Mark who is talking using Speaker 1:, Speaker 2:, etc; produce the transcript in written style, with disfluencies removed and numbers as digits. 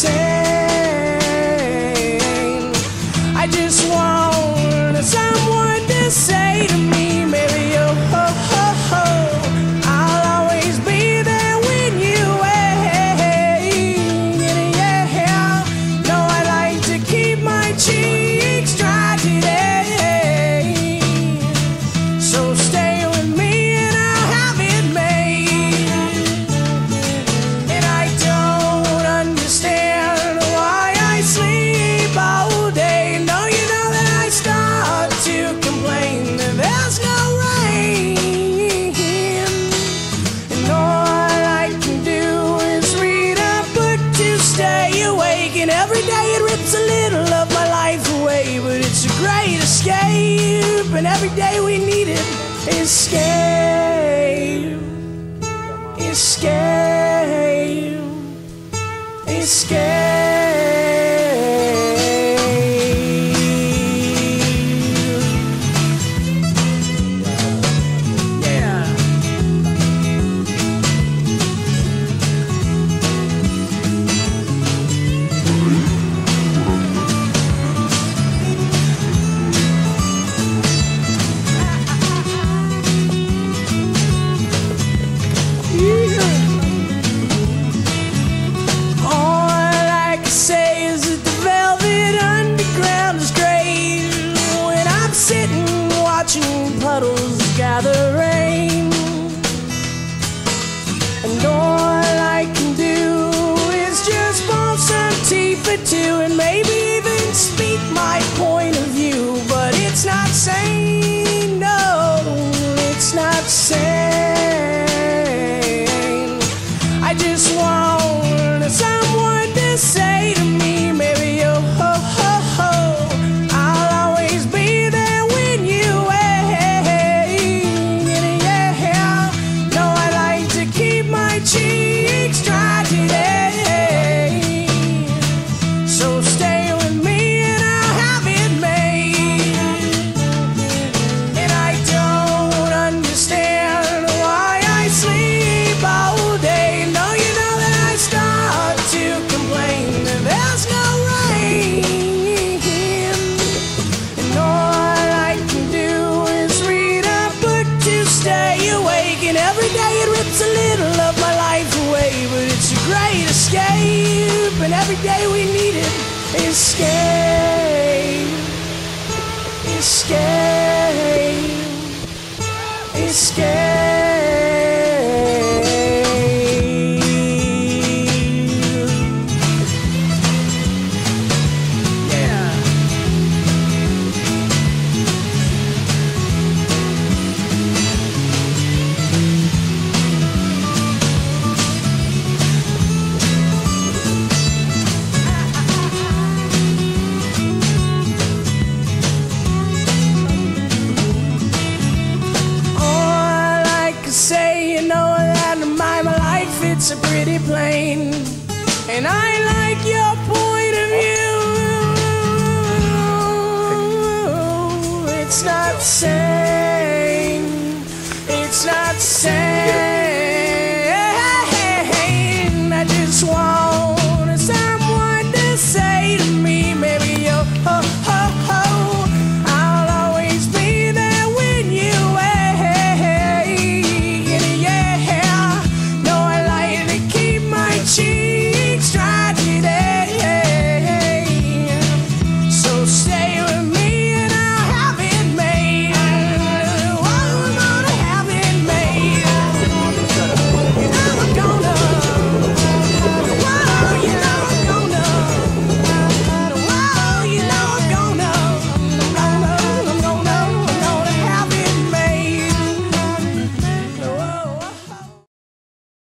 Speaker 1: sane. I just want someone to say to me, maybe oh, oh, oh, oh, I'll always be there when you wait. Yeah, no, I like to keep my cheeks dry today. So stay with me and I'll have it made. And I don't understand why I sleep all day. No, you know that I start to complain that there's no rain. And all I can do is read a book to stay awake. And every day it rips a little of my life away. But it's a great escape. And every day we need it. Escape. Escape. Escape. Yeah. All I can say is that the velvet underground is great. When I'm sitting watching puddles gather rain, and all I can do is just bump some tea for two and maybe even speak my point of view. But it's not sane, no, it's not sane. I just want someone to say to me, maybe oh, oh, oh, oh, I'll always be there when you wait. Yeah, no, I like to keep my cheeks dry today. So stay with me and I'll have it made. And I don't understand why I sleep all day. No, you know that I start to complain that there's no rain. And all I can do is read a book to stay awake. And every day it rips a little of my life away. But it's a great escape. And every day we need it. Escape. Escape. Escape. Yeah. All I can say, you know that my life, it's a pretty plain. And I like your